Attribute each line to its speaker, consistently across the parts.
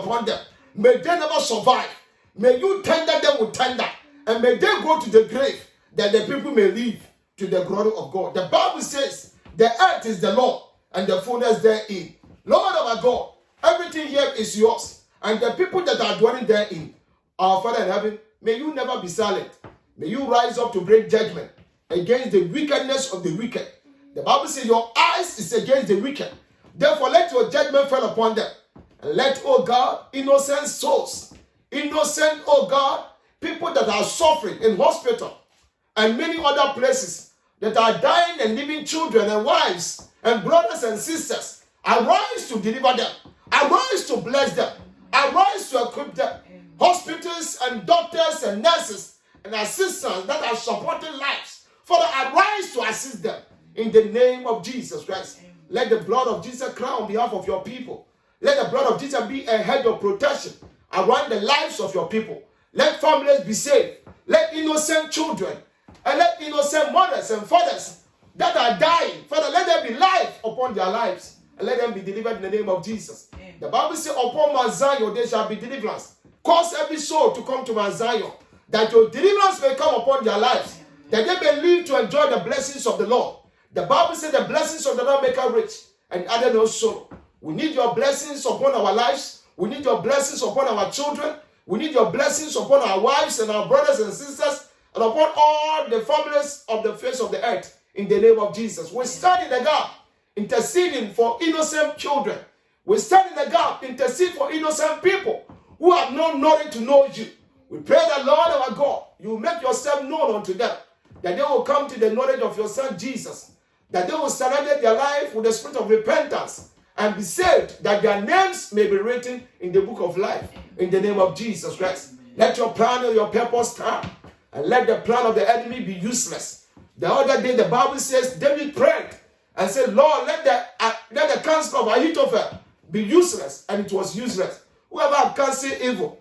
Speaker 1: upon them. May they never survive. May you tender them with tender. And may they go to the grave that the people may live to the glory of God. The Bible says the earth is the Lord and the fullness therein. Lord our God, everything here is yours. And the people that are dwelling therein, our Father in heaven, may you never be silent. May you rise up to bring judgment against the wickedness of the wicked. The Bible says your eyes is against the wicked. Therefore, let your judgment fall upon them. And let, oh God, innocent souls, innocent, oh God, people that are suffering in hospital and many other places that are dying and leaving children and wives and brothers and sisters, arise to deliver them. Arise to bless them. Arise to equip them. Hospitals and doctors and nurses and assistants that are supporting lives, Father, arise to assist them in the name of Jesus Christ. Let the blood of Jesus cry on behalf of your people. Let the blood of Jesus be a hedge of protection around the lives of your people. Let families be saved. Let innocent children and let innocent mothers and fathers that are dying, Father, let there be life upon their lives and let them be delivered in the name of Jesus. Amen. The Bible says, upon Mount Zion there shall be deliverance. Cause every soul to come to Mount Zion, that your deliverance may come upon their lives, that they may live to enjoy the blessings of the Lord. The Bible says the blessings of the Lord make us rich and add no sorrow. We need your blessings upon our lives. We need your blessings upon our children. We need your blessings upon our wives and our brothers and sisters and upon all the families of the face of the earth in the name of Jesus. We stand in the gap, interceding for innocent children. We stand in the gap, intercede for innocent people who have not known to know you. We pray that, Lord our God, you will make yourself known unto them, that they will come to the knowledge of your Son Jesus, that they will surrender their life with the spirit of repentance and be saved, that their names may be written in the book of life, in the name of Jesus Christ. Let your plan and your purpose stand, and let the plan of the enemy be useless. The other day, the Bible says, David prayed and said, Lord, let the counsel of Ahithophel be useless, and it was useless. Whoever have counsel evil,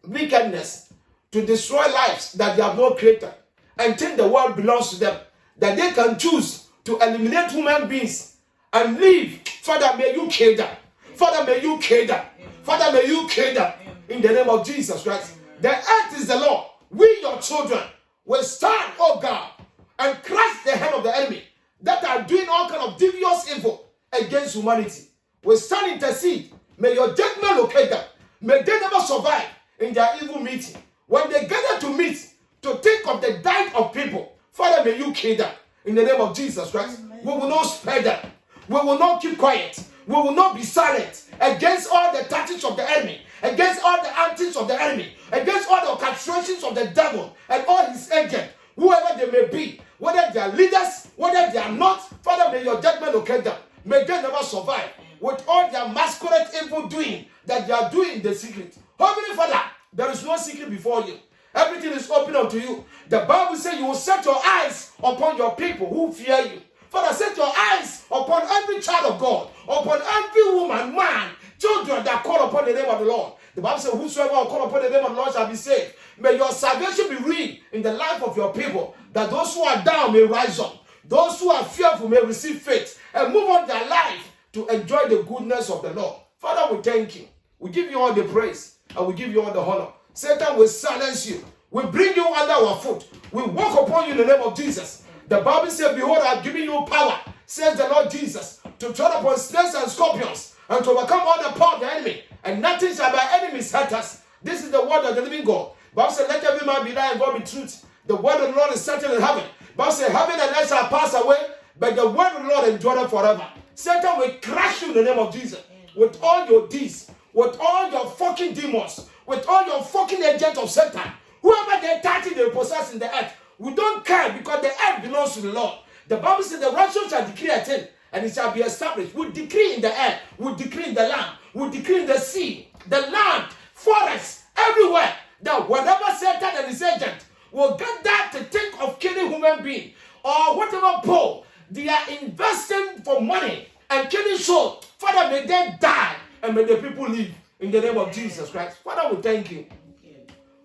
Speaker 1: wickedness, to destroy lives that they have not created, and think the world belongs to them, that they can choose to eliminate human beings and live. Father, may you kill them. Father, may you kill them. Father, may you kill them in the name of Jesus Christ. The earth is the Lord. We, your children, will stand, oh God, and crush the head of the enemy that are doing all kind of devious evil against humanity. We stand, intercede. May your judgment locate them. May they never survive in their evil meeting. When they gather to meet, to think of the death of people, Father, may you kill them in the name of Jesus Christ. Amen. We will not spare them. We will not keep quiet. We will not be silent against all the tactics of the enemy, against all the antics of the enemy, against all the orchestrations of the devil and all his agents, whoever they may be, whether they are leaders, whether they are not. Father, may your judgment locate them. May they never survive with all their masquerade evil doing that they are doing in the secret. Heavenly Father, there is no secret before you. Everything is open unto you. The Bible says you will set your eyes upon your people who fear you. Father, set your eyes upon every child of God, upon every woman, man, children that call upon the name of the Lord. The Bible says, whosoever will call upon the name of the Lord shall be saved. May your salvation be real in the life of your people, that those who are down may rise up. Those who are fearful may receive faith and move on their life to enjoy the goodness of the Lord. Father, we thank you. We give you all the praise and we give you all the honor. Satan will silence you. We bring you under our foot. We walk upon you in the name of Jesus. The Bible says, behold, I have given you power, says the Lord Jesus, to tread upon snakes and scorpions and to overcome all the power of the enemy. And nothing shall by enemies hurt us. This is the word of the living God. The Bible says, let every man be lie and God be truth. The word of the Lord is settled in heaven. The Bible says, heaven and earth shall pass away, but the word of the Lord endureth forever. Satan will crush you in the name of Jesus with all your deeds, with all your fucking demons, with all your fucking agents of Satan. Whoever they touch, they possess in the earth. We don't care because the earth belongs to the Lord. The Bible says the righteous shall decree a thing and it shall be established. We decree in the earth, we decree in the land, we decree in the sea, the land, forests, everywhere, that whatever Satan and his agent will get that to think of killing human being or whatever poor they are investing for money and killing souls. Father, may they die and may the people live in the name of Jesus Christ. Father, we thank you.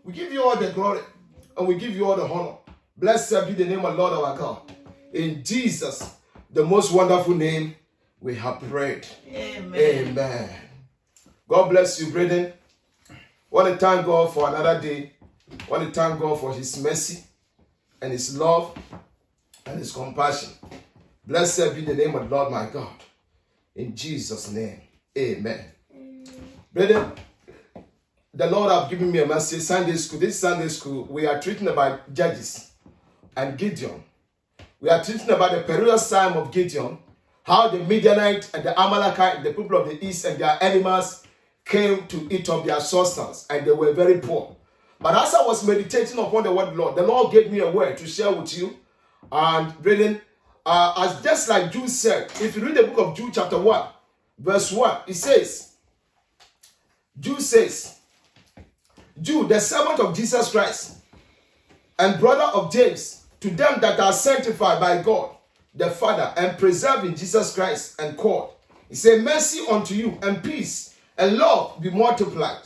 Speaker 1: We give you all the glory and we give you all the honor. Blessed be the name of Lord our God. In Jesus, the most wonderful name, we have prayed. Amen. Amen. God bless you, brethren. I want to thank God for another day. I want to thank God for his mercy and his love and his compassion. Blessed be the name of the Lord my God. In Jesus' name, amen. Brethren, the Lord have given me a message. Sunday school. This Sunday school, we are treating about Judges and Gideon. We are treating about the perilous time of Gideon, how the Midianite and the Amalekite, the people of the east and their animals came to eat of their substance, and they were very poor. But as I was meditating upon the word of the Lord gave me a word to share with you. And brethren, as just like Jude said, if you read the book of Jude chapter 1, verse 1, it says, Jude says, Jude, the servant of Jesus Christ, and brother of James, to them that are sanctified by God, the Father, and preserved in Jesus Christ and called. He said, mercy unto you, and peace, and love be multiplied.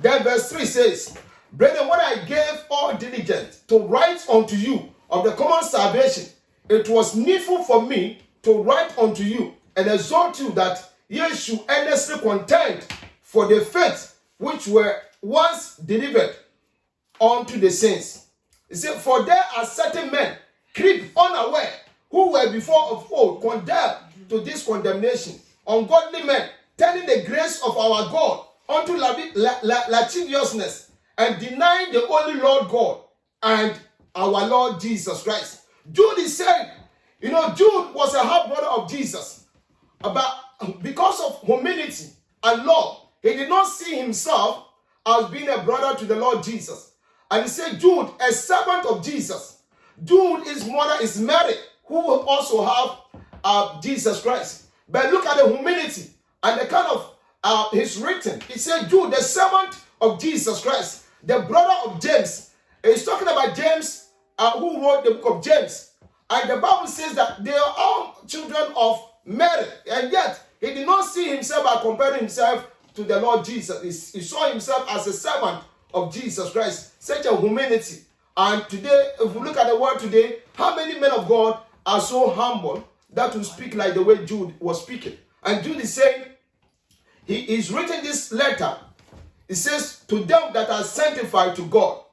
Speaker 1: Then verse 3 says, brethren, when I gave all diligence to write unto you of the common salvation, it was needful for me to write unto you and exhort you that ye should earnestly contend for the faith which were once delivered unto the saints. He said, for there are certain men creep unaware, who were before of old condemned to this condemnation, ungodly men, turning the grace of our God unto lasciviousness, and denying the only Lord God and our Lord Jesus Christ. Jude is saying, Jude was a half brother of Jesus, but because of humility and love, he did not see himself as being a brother to the Lord Jesus. And he said, Jude, a servant of Jesus. Jude, his mother is Mary, who will also have Jesus Christ. But look at the humility and the kind of his written. He said, Jude, the servant of Jesus Christ, the brother of James. He's talking about James, who wrote the book of James. And the Bible says that they are all children of Mary. And yet, he did not see himself by comparing himself to the Lord Jesus. He saw himself as a servant of Jesus Christ. Such a humility. And today, if we look at the world today, how many men of God are so humble that will speak like the way Jude was speaking? And Jude is saying, he is written this letter. It says, to them that are sanctified to God,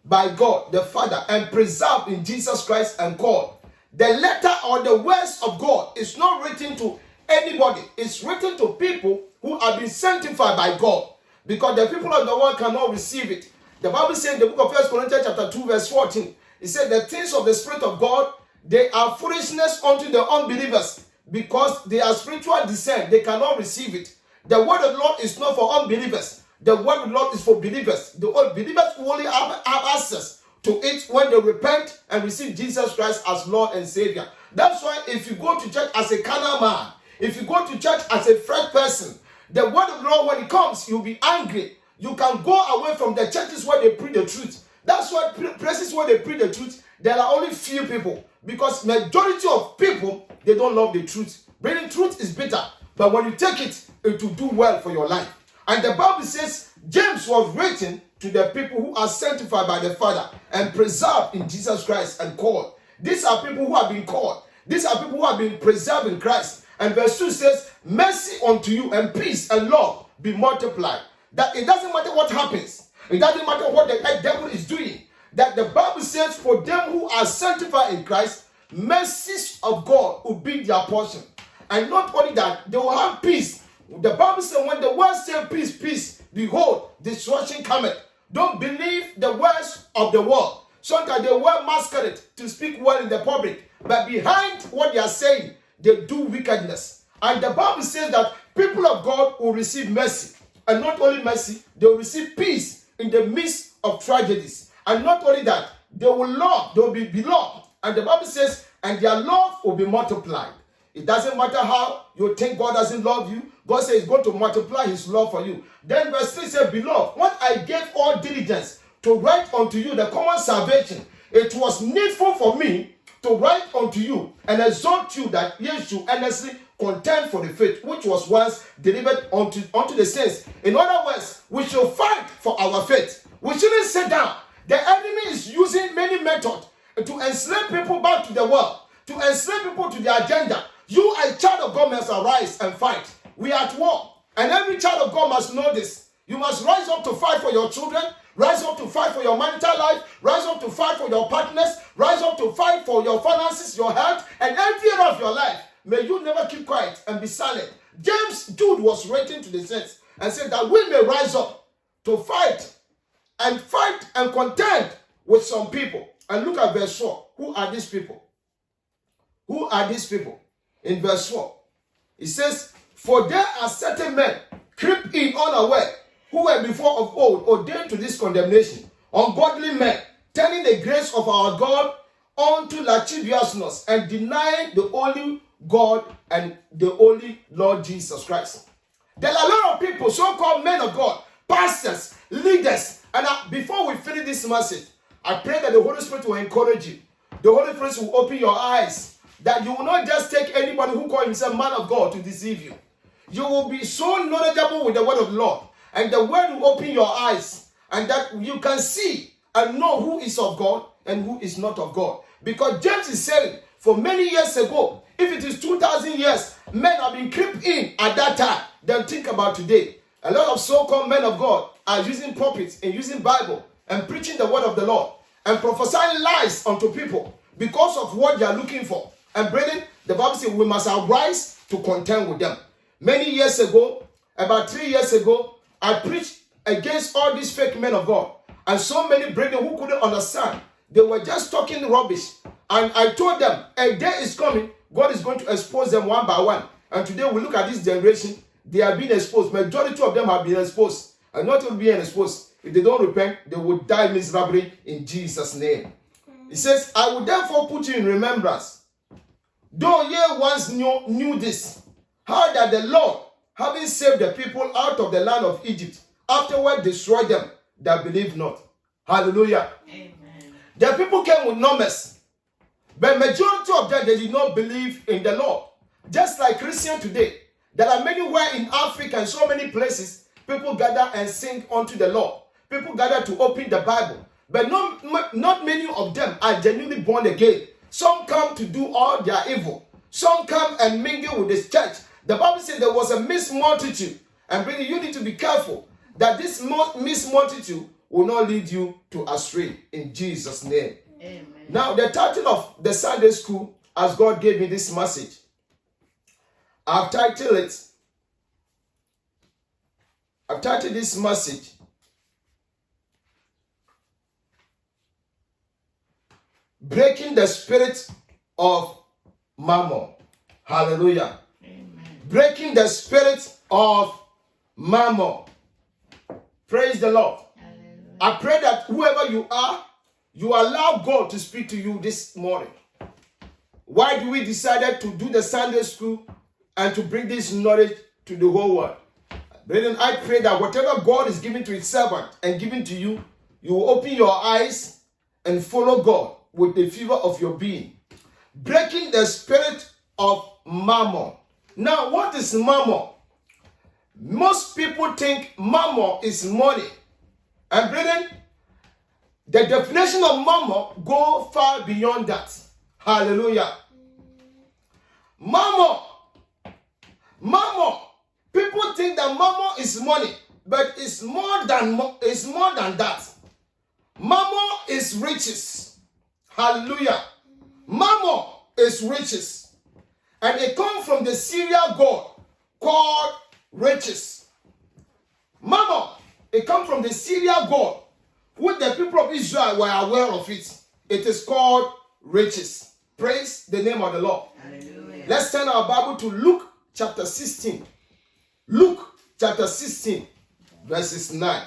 Speaker 1: by God the Father, and preserved in Jesus Christ and called. The letter or the words of God is not written to anybody. It's written to people who have been sanctified by God, because the people of the world cannot receive it. The Bible says in the book of 1 Corinthians chapter 2 verse 14, it said the things of the Spirit of God, they are foolishness unto the unbelievers, because they are spiritual descent. They cannot receive it. The word of the Lord is not for unbelievers. The word of the Lord is for believers. The believers only have access to it when they repent and receive Jesus Christ as Lord and Savior. That's why if you go to church as a carnal man, if you go to church as a fresh person, the word of the Lord, when it comes, you'll be angry. You can go away from the churches where they preach the truth. That's why places where they preach the truth, there are only few people. Because majority of people, they don't love the truth. Bringing truth is bitter. But when you take it, it will do well for your life. And the Bible says, James was written to the people who are sanctified by the Father and preserved in Jesus Christ and called. These are people who have been called. These are people who have been preserved in Christ. And verse 2 says, mercy unto you and peace and love be multiplied. That it doesn't matter what happens. It doesn't matter what the devil is doing. That the Bible says for them who are sanctified in Christ, mercies of God will be their portion. And not only that, they will have peace. The Bible says when the word says peace, peace, behold, destruction cometh. Don't believe the words of the world. Sometimes they wear masquerade to speak well in the public, but behind what they are saying, they do wickedness. And the Bible says that people of God will receive mercy. And not only mercy, they will receive peace in the midst of tragedies. And not only that, they will love, they will be beloved. And the Bible says, and their love will be multiplied. It doesn't matter how you think God doesn't love you. God says he's going to multiply his love for you. Then verse 3 says, beloved, when I gave all diligence to write unto you the common salvation, it was needful for me to write unto you and exhort you that ye should earnestly contend for the faith which was once delivered unto the saints. In other words, we should fight for our faith. We shouldn't sit down. The enemy is using many methods to enslave people back to the world, to enslave people to their agenda. You, as a child of God, must arise and fight. We are at war. And every child of God must know this. You must rise up to fight for your children, rise up to fight for your marital life, rise up to fight for your partners, rise up to fight for your finances, your health, and every area of your life. May you never keep quiet and be silent. Jude was writing to the saints and said that we may rise up to fight and contend with some people. And look at verse 4. Who are these people? Who are these people? In verse 4, it says, for there are certain men creep in unaware, who were before of old ordained to this condemnation, ungodly men, turning the grace of our God unto lasciviousness, and denying the only God and the only Lord Jesus Christ. There are a lot of people, so-called men of God, pastors, leaders, and before we finish this message, I pray that the Holy Spirit will encourage you. The Holy Spirit will open your eyes, that you will not just take anybody who calls himself man of God to deceive you. You will be so knowledgeable with the word of the Lord, and the word will open your eyes, and that you can see and know who is of God and who is not of God. Because James is saying, for many years ago, if it is 2,000 years, men have been creeping in at that time. Then think about today. A lot of so-called men of God are using pulpits and using Bible and preaching the word of the Lord and prophesying lies unto people because of what they are looking for. And brethren, the Bible says we must arise to contend with them. Many years ago, about 3 years ago, I preached against all these fake men of God. And so many brethren who couldn't understand, they were just talking rubbish. And I told them, a day is coming, God is going to expose them one by one. And today we look at this generation, they are being exposed. Majority of them have been exposed. And not only being exposed, if they don't repent, they will die miserably in Jesus' name. He says, I will therefore put you in remembrance, though ye once knew this, how that the Lord, having saved the people out of the land of Egypt, afterward destroyed them that believe not. Hallelujah. Amen. The people came with numbers, but majority of them, they did not believe in the Lord. Just like Christians today, there are many where in Africa and so many places, people gather and sing unto the Lord. People gather to open the Bible, but not many of them are genuinely born again. Some come to do all their evil. Some come and mingle with the church. The Bible says there was a mixed multitude. And really, you need to be careful that this mixed multitude will not lead you to astray in Jesus' name. Amen. Now, the title of the Sunday school, as God gave me this message, I've titled this message, Breaking the Spirit of Mammon. Hallelujah. Amen. Breaking the spirit of Mammon. Praise the Lord. Hallelujah. I pray that whoever you are, you allow God to speak to you this morning. Why do we decide to do the Sunday school and to bring this knowledge to the whole world? Brethren, I pray that whatever God is giving to his servant and giving to you, you will open your eyes and follow God with the fever of your being. Breaking the spirit of Mammon. Now, what is Mammon? Most people think Mammon is money. And brethren, the definition of Mammon go far beyond that. Hallelujah. Mammon. People think that Mammon is money, but it's more than that. Mammon is riches. Hallelujah. Mammon is riches. And it comes from the Syrian god called riches. Mammon, it comes from the Syrian god, which the people of Israel were aware of it. It is called riches. Praise the name of the Lord. Hallelujah. Let's turn our Bible to Luke chapter 16. Luke chapter 16, verses 9.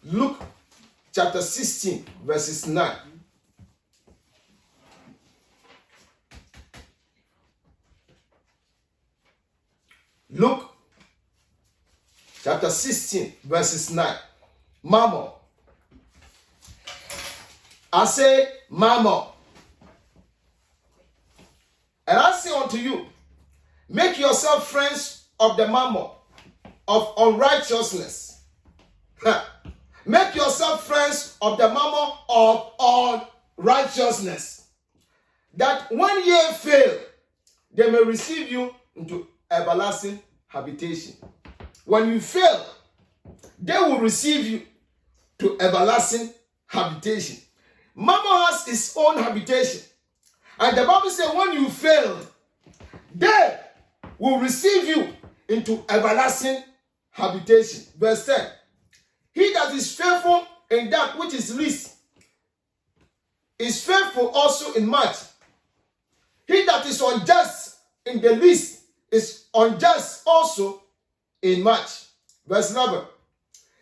Speaker 1: Luke chapter 16, verses 9. Luke chapter 16, verses 9. Mammon. I say, Mammon. And I say unto you, make yourself friends of the mammon of unrighteousness. Make yourself friends of the mammon of unrighteousness, that when ye fail, they may receive you into everlasting habitation. when you fail, they will receive you to everlasting habitation. Mammon has his own habitation. And the Bible says when you fail, they will receive you into everlasting habitation. Verse 10. He that is faithful in that which is least is faithful also in much. He that is unjust in the least is unjust also in much. Verse 11.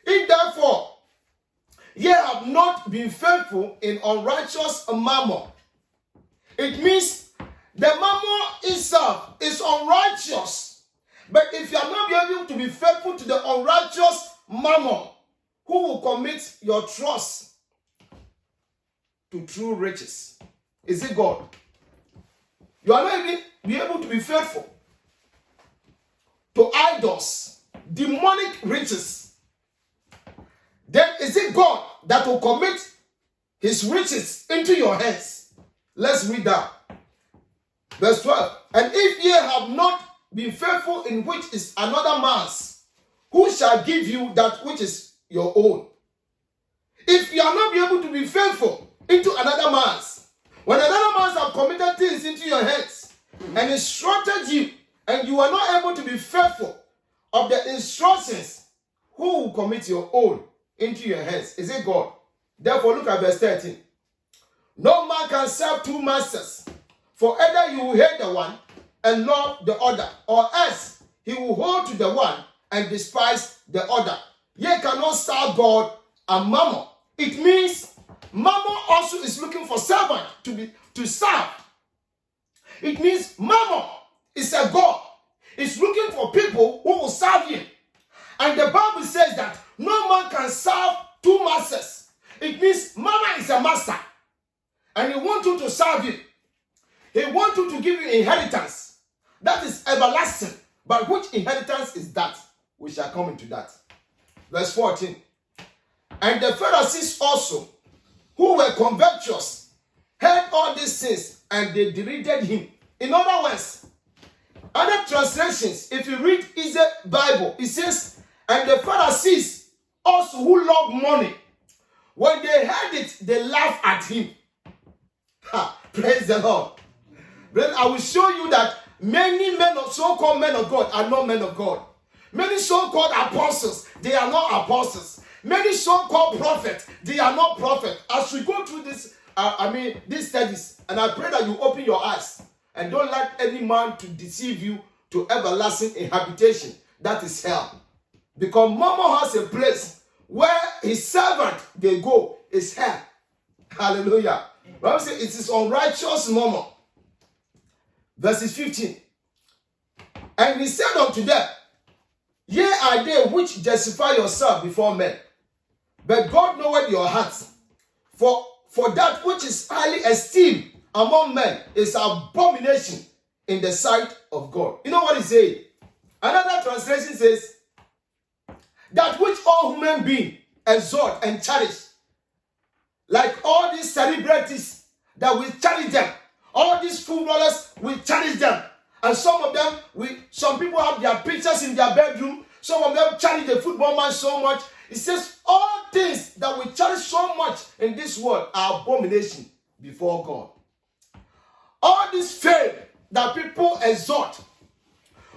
Speaker 1: If therefore ye have not been faithful in unrighteous mammon, it means the mammon itself is unrighteous. But if you are not able to be faithful to the unrighteous mammon, who will commit your trust to true riches? Is it God? You are not even be able to be faithful to idols, demonic riches. Then is it God that will commit his riches into your hands? Let's read that. Verse 12. And if ye have not been faithful in which is another man's, who shall give you that which is your own? If you are not be able to be faithful into another man's, when another man's have committed things into your hands and instructed you, and you are not able to be faithful of the instructions, who will commit your own into your hands? Is it God? Therefore, look at verse 13. No man can serve two masters, for either you will hate the one and love the other, or else he will hold to the one and despise the other. Ye cannot serve God and mammon. It means mammon also is looking for servant to serve. It means mammon is a God. It's looking for people who will serve him. And the Bible says that no man can serve two masters. It means mammon is a master. And he wants you to serve him. He wants you to give you inheritance. That is everlasting. But which inheritance is that? We shall come into that. Verse 14. And the Pharisees also, who were covetous, heard all these things, and they derided him. In other words, other translations, if you read Easy Bible, it says, and the Pharisees also who love money, when they heard it, they laughed at him. Praise the Lord. Then I will show you that many men of so-called men of God are not men of God. Many so-called apostles, they are not apostles. Many so-called prophets, they are not prophets. As we go through this, these studies, and I pray that you open your eyes and don't let any man to deceive you to everlasting habitation. That is hell. Because Mammon has a place where his servant they go is hell. Hallelujah. Bible says it is unrighteous Mammon. Verses 15. And he said unto them, ye are they which justify yourself before men, but God knoweth your hearts. For that which is highly esteemed among men is abomination in the sight of God. You know what he says? Another translation says, that which all human beings exhort and cherish, like all these celebrities that we cherish them, all these footballers, we cherish them. And some of them, some people have their pictures in their bedroom. Some of them cherish the football man so much. It says all things that we cherish so much in this world are abomination before God. All this fame that people exhort,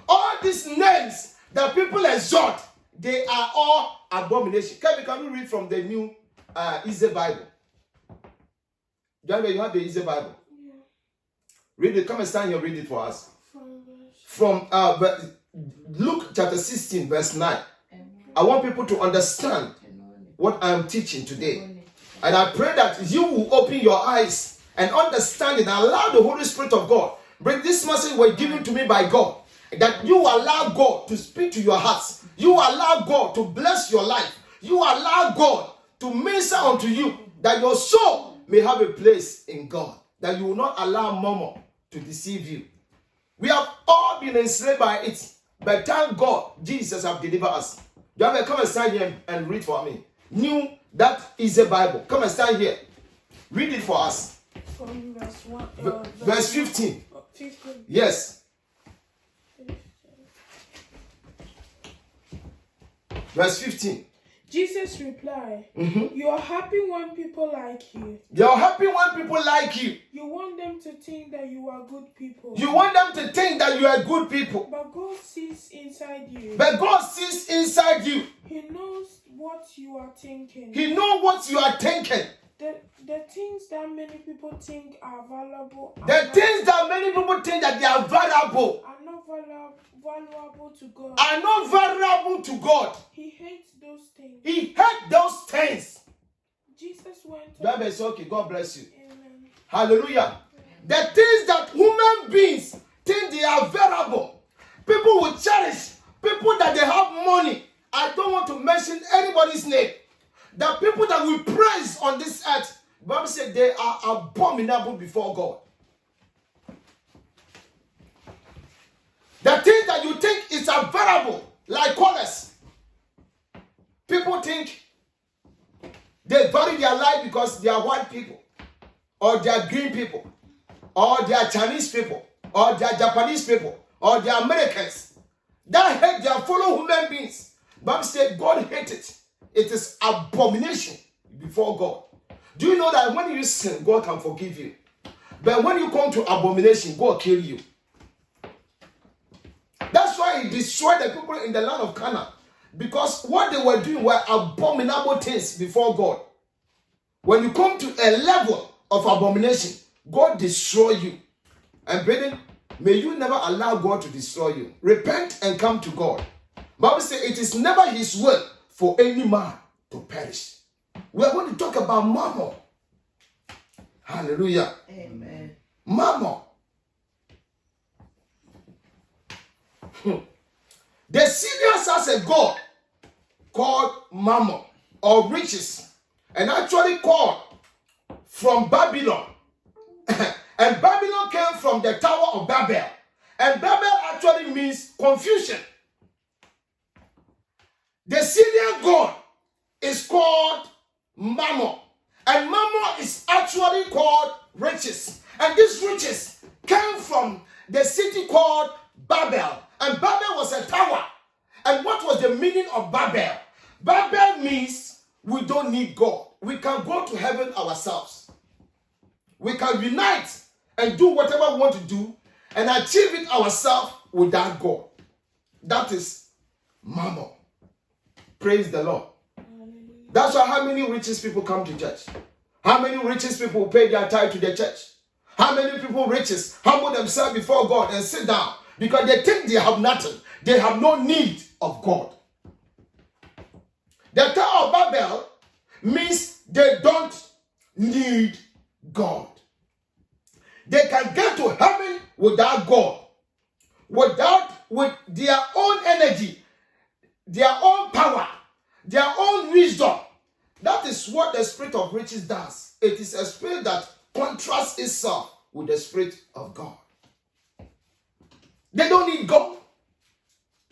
Speaker 1: all these names that people exhort, they are all abomination. Can we read from the new Easy Bible? You have the Easy Bible? Yeah. Read it. Come and stand here. Read it for us. From Luke chapter 16, verse 9. I want people to understand what I am teaching today. And I pray that you will open your eyes and understand it and allow the Holy Spirit of God. Bring this message was given to me by God. That you allow God to speak to your hearts. You allow God to bless your life. You allow God to minister unto you. That your soul may have a place in God. That you will not allow Mammon to deceive you. We have all been enslaved by it. But thank God, Jesus has delivered us. You have to come and stand here and read for me. That is a Bible. Come and stand here. Read it for us.
Speaker 2: From verse 1.
Speaker 1: Verse 15.
Speaker 2: 15.
Speaker 1: Yes. Verse 15.
Speaker 2: Jesus replied, You are happy when people like you.
Speaker 1: You're happy when people like you.
Speaker 2: You want them to think that you are good people.
Speaker 1: You want them to think that you are good people.
Speaker 2: But God sees inside you.
Speaker 1: But God sees inside you.
Speaker 2: He knows what you are thinking.
Speaker 1: He knows what you are thinking.
Speaker 2: The things that many people think are valuable.
Speaker 1: The things that many people think that they are valuable.
Speaker 2: Are not valuable to God.
Speaker 1: Are not valuable to God.
Speaker 2: He hates those things.
Speaker 1: He hates those things.
Speaker 2: Jesus went on.
Speaker 1: That is okay. God bless you.
Speaker 2: Amen.
Speaker 1: Hallelujah. The things that human beings think they are valuable. People will cherish. People that they have money. I don't want to mention anybody's name. The people that we praise on this earth, the Bible said they are abominable before God. The thing that you think is available, like colors. People think they value their life because they are white people, or they are green people, or they are Chinese people, or they are Japanese people, or they are Americans. That hate their fellow human beings. The Bible said God hates it. It is abomination before God. Do you know that when you sin, God can forgive you? But when you come to abomination, God kill you. That's why He destroyed the people in the land of Canaan. Because what they were doing were abominable things before God. When you come to a level of abomination, God destroy you. And brethren, may you never allow God to destroy you. Repent and come to God. Bible says it is never His will for any man to perish. We are going to talk about mammon. Hallelujah.
Speaker 3: Amen.
Speaker 1: Mammon. The Syrians has a god called Mammon, or riches, and actually called from Babylon. And Babylon came from the Tower of Babel. And Babel actually means confusion. The Syrian god is called Mammon. And Mammon is actually called riches. And these riches came from the city called Babel. And Babel was a tower. And what was the meaning of Babel? Babel means we don't need God. We can go to heaven ourselves. We can unite and do whatever we want to do and achieve it ourselves without God. That is Mammon. Praise the Lord. That's why how many richest people come to church? How many richest people pay their tithe to the church? How many people riches humble themselves before God and sit down because they think they have nothing. They have no need of God. The Tower of Babel means they don't need God. They can get to heaven without God, with their own energy, their own power, their own wisdom. That is what the spirit of riches does. It is a spirit that contrasts itself with the spirit of God. They don't need God.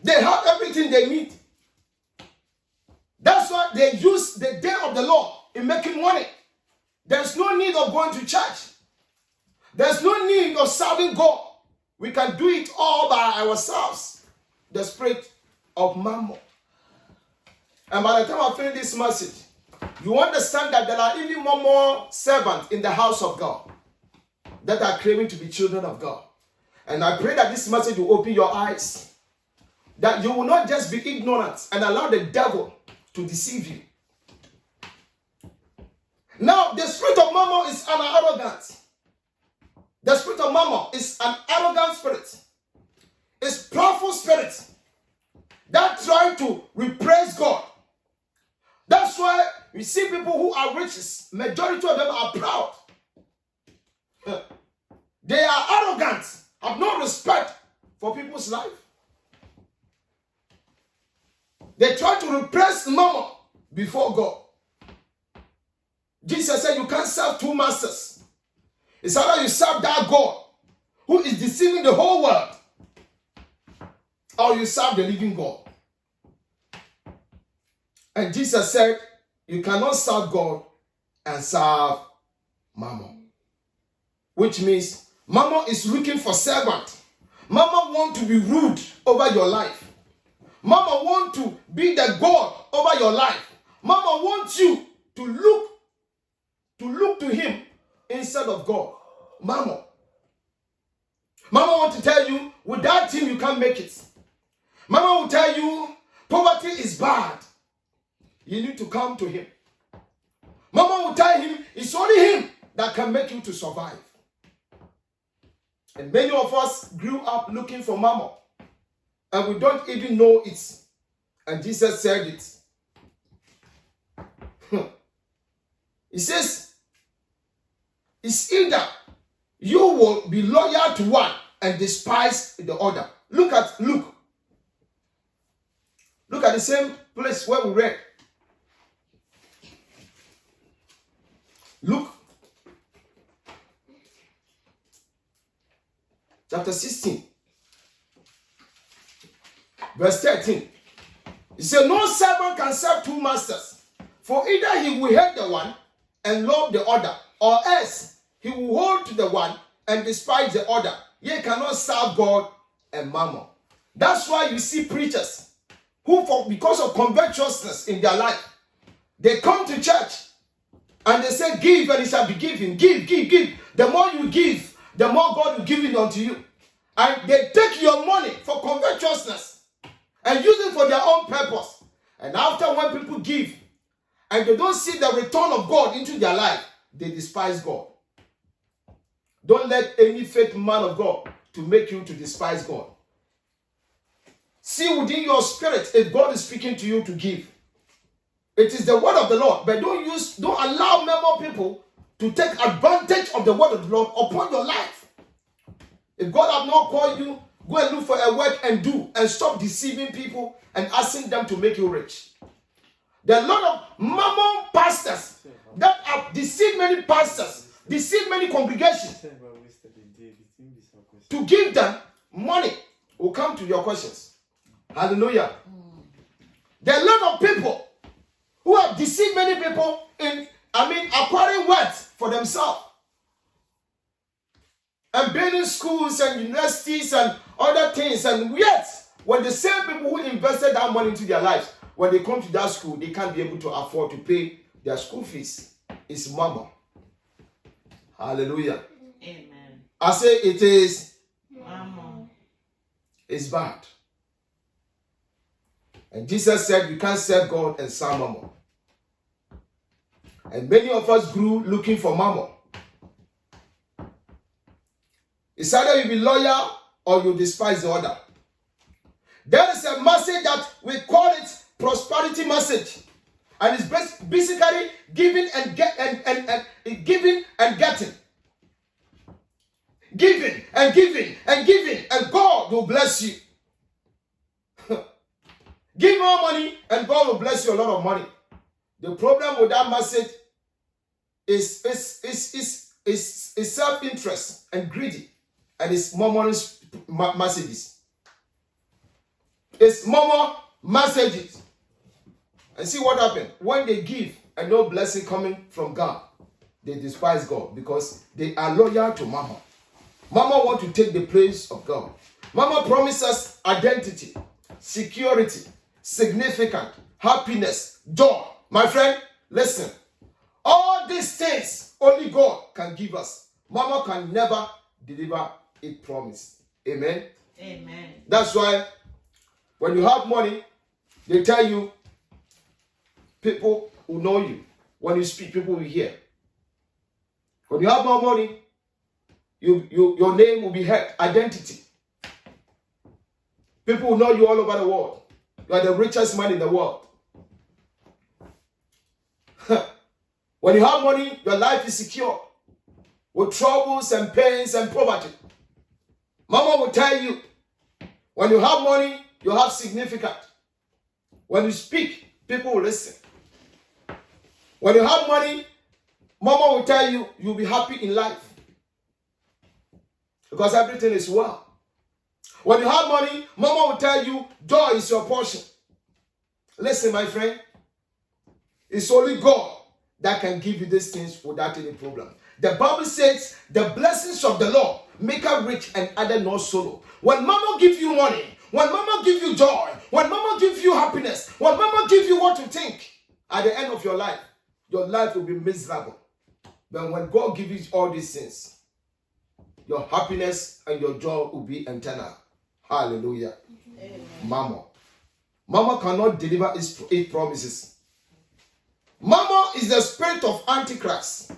Speaker 1: They have everything they need. That's why they use the day of the Lord in making money. There's no need of going to church. There's no need of serving God. We can do it all by ourselves. The spirit of Mammon. And by the time I finish this message, you understand that there are even more servants in the house of God that are claiming to be children of God. And I pray that this message will open your eyes, that you will not just be ignorant and allow the devil to deceive you. Now, the spirit of Mammon is an arrogant. The spirit of Mammon is an arrogant spirit. It's a powerful spirit that try to repress God. That's why we see people who are riches, majority of them are proud. They are arrogant, have no respect for people's life. They try to repress Mammon before God. Jesus said you can't serve two masters. It's either you serve that God who is deceiving the whole world, or you serve the living God. And Jesus said, you cannot serve God and serve Mammon. Which means Mammon is looking for servant. Mammon wants to be ruled over your life. Mama wants to be the God over your life. Mama wants you to look to him instead of God. Mama wants to tell you, without him you can't make it. Mama will tell you, poverty is bad. You need to come to him. Mama will tell him, it's only him that can make you to survive. And many of us grew up looking for mama, and we don't even know it. And Jesus said it. He says, it's either you will be loyal to one and despise the other. Look at Luke. Look at the same place where we read. Luke chapter 16, verse 13. He said, no servant can serve two masters, for either he will hate the one and love the other, or else he will hold to the one and despise the other. Ye cannot serve God and mammon. That's why you see preachers who, because of covetousness in their life, they come to church and they say, give and it shall be given. Give, give, give. The more you give, the more God will give it unto you. And they take your money for covetousness and use it for their own purpose. And after, when people give and they don't see the return of God into their life, they despise God. Don't let any fake man of God to make you to despise God. See within your spirit if God is speaking to you to give. It is the word of the Lord, but don't allow many people to take advantage of the word of the Lord upon your life. If God has not called you, go and look for a work and do, and stop deceiving people and asking them to make you rich. There are a lot of mammon pastors that have deceived many pastors, deceived many congregations to give them money. We'll come to your questions. Hallelujah. There are a lot of people who have deceived many people in, acquiring wealth for themselves. And building schools and universities and other things. And yet, when the same people who invested that money into their lives, when they come to that school, they can't be able to afford to pay their school fees. It's mama. Hallelujah.
Speaker 3: Amen.
Speaker 1: I say it is
Speaker 3: Mama.
Speaker 1: It's bad. And Jesus said you can't serve God and serve mammon. And many of us grew looking for mammon. It's either you be loyal or you despise the other. There is a message that we call it prosperity message. And it's basically giving and giving and getting. Giving and giving and giving, and God will bless you. Give more money and God will bless you a lot of money. The problem with that message is self-interest and greedy, and it's murmurous messages. It's murmur messages. And see what happened when they give and no blessing coming from God. They despise God because they are loyal to Mama. Mama want to take the place of God. Mama promises identity, security, significant, happiness, joy. My friend, listen. All these things only God can give us. Mama can never deliver a promise. Amen?
Speaker 3: Amen.
Speaker 1: That's why when you have money, they tell you, people will know you. When you speak, people will hear. When you have more money, your name will be heard. Identity. People will know you all over the world. You are the richest man in the world. When you have money, your life is secure. With troubles and pains and poverty. Mama will tell you, when you have money, you have significance. When you speak, people will listen. When you have money, Mama will tell you, you'll be happy in life. Because everything is well. When you have money, Mama will tell you, joy is your portion. Listen, my friend. It's only God that can give you these things without any problem. The Bible says, the blessings of the Lord make her rich and add no sorrow. When Mama gives you money, when mama give you joy, when mama give you happiness, when mama give you what to think, at the end of your life will be miserable. But when God gives you all these things, your happiness and your joy will be eternal. Hallelujah. Amen. Mama cannot deliver its promises. Mama is the spirit of Antichrist.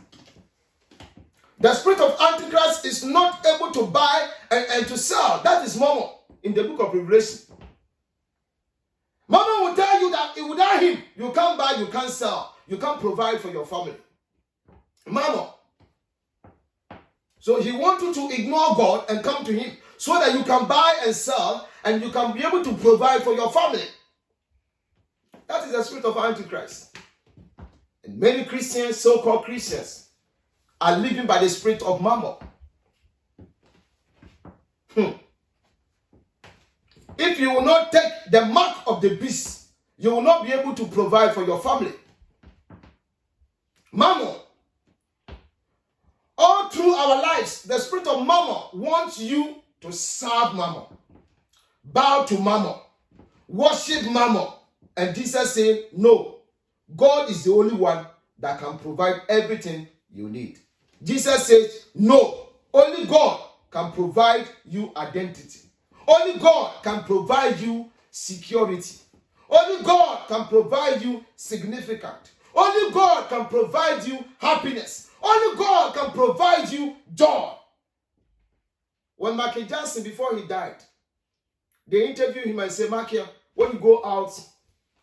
Speaker 1: The spirit of Antichrist is not able to buy and to sell. That is Mama in the book of Revelation. Mama will tell you that without him, you can't buy, you can't sell, you can't provide for your family. Mama. So he wants you to ignore God and come to him so that you can buy and sell and you can be able to provide for your family. That is the spirit of Antichrist. And many Christians, so-called Christians, are living by the spirit of Mammon. If you will not take the mark of the beast, you will not be able to provide for your family. Mammon. All through our lives, the spirit of Mammon wants you to serve Mammon, bow to Mammon, worship Mammon. And Jesus said, no, God is the only one that can provide everything you need. Jesus says, no, only God can provide you identity. Only God can provide you security. Only God can provide you significance. Only God can provide you happiness. Only God can provide you joy. When Michael Jackson, before he died, they interviewed him and said, Michael, when you go out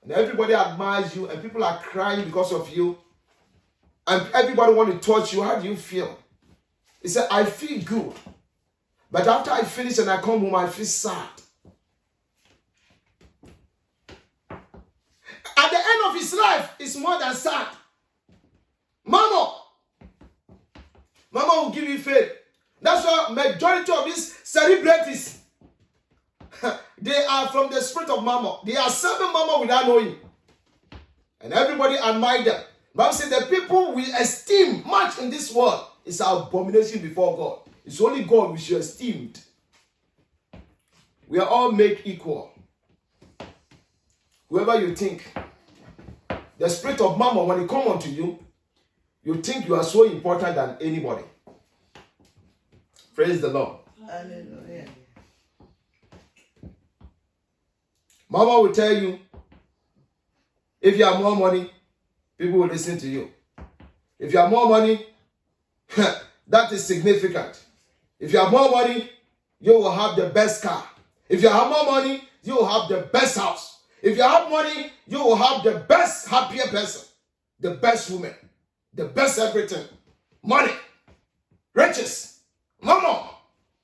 Speaker 1: and everybody admires you and people are crying because of you and everybody want to touch you, how do you feel? He said, I feel good. But after I finish and I come home, I feel sad. At the end of his life, it's more than sad. Mama will give you faith. That's why majority of these celebrities, they are from the spirit of Mama. They are serving Mama without knowing. And everybody admire them. Bible says the people we esteem much in this world is our abomination before God. It's only God we should esteem. We are all made equal. Whoever you think, the spirit of Mama, when it comes unto you, you think you are so important than anybody. Praise the Lord.
Speaker 3: Hallelujah.
Speaker 1: Mama will tell you, if you have more money, people will listen to you. If you have more money, that is significant. If you have more money, you will have the best car. If you have more money, you will have the best house. If you have money, you will have the best, happier person, the best woman, the best everything. Money, riches, Mama,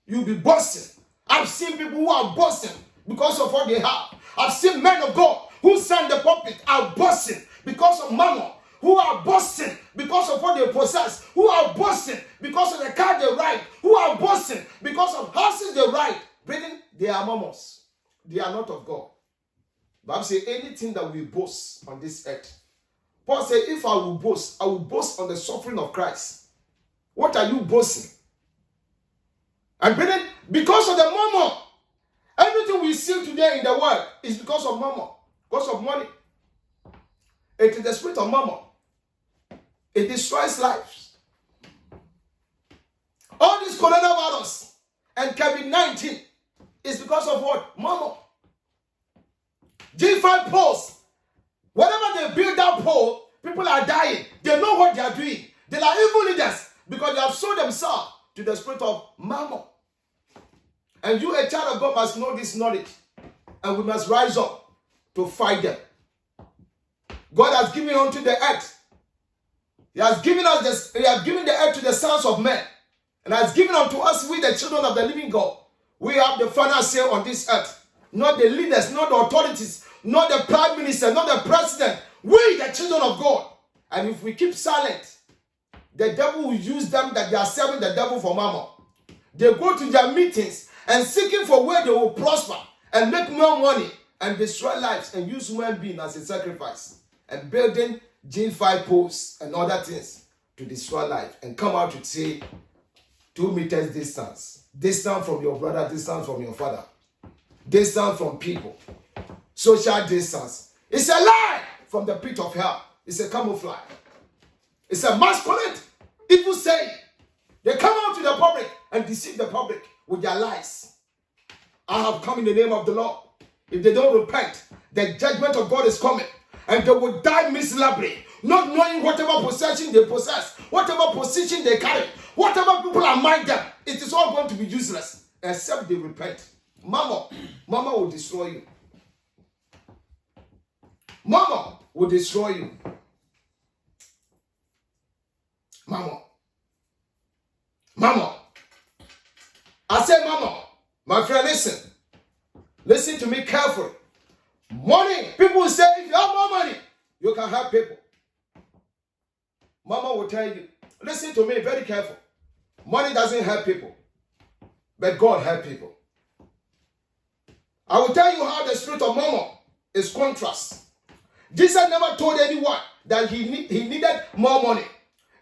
Speaker 1: you'll be boasting. I've seen people who are boasting because of what they have. I've seen men of God who stand the pulpit are boasting because of Mama, who are boasting because of what they possess, who are boasting because of the car they ride, who are boasting because of houses they ride. Brethren, they are mammals. They are not of God. Bible says anything that we boast on this earth. Paul said, if I will boast on the suffering of Christ. What are you boasting? And brethren, because of the mammon, everything we see today in the world is because of mammon, because of money. It is the spirit of mammon. It destroys lives. All this coronavirus and COVID-19 is because of what? Mammon. G5 poles. Whenever they build that pole, people are dying. They know what they are doing. They are evil leaders because they have sold themselves to the spirit of mammon. And you, a child of God, must know this knowledge. And we must rise up to fight them. God has given unto the earth. He has given us this. He has given the earth to the sons of men. And has given unto us, we the children of the living God. We have the final say on this earth. Not the leaders, not the authorities, not the prime minister, not the president. We the children of God. And if we keep silent, the devil will use them that they are serving the devil for mammon. They go to their meetings and seeking for where they will prosper and make more money and destroy lives and use human beings as a sacrifice and building G5 posts and other things to destroy life and come out to say 2 meters distance from your brother, distance from your father. distance from people. Social distance. It's a lie from the pit of hell. It's a camouflage. It's a masquerade. Evil saying. They come out to the public and deceive the public with their lies. I have come in the name of the Lord. If they don't repent, the judgment of God is coming. And they will die miserably, not knowing whatever possession they possess, whatever position they carry, whatever people are among them, it is all going to be useless, except they repent. Mama will destroy you. Mama will destroy you. Mama. I say mama. My friend, listen. Listen to me carefully. Money. People will say, if you have more money, you can help people. Mama will tell you, listen to me very careful. Money doesn't help people, but God helps people. I will tell you how the spirit of Mammon is contrast. Jesus never told anyone that he needed more money.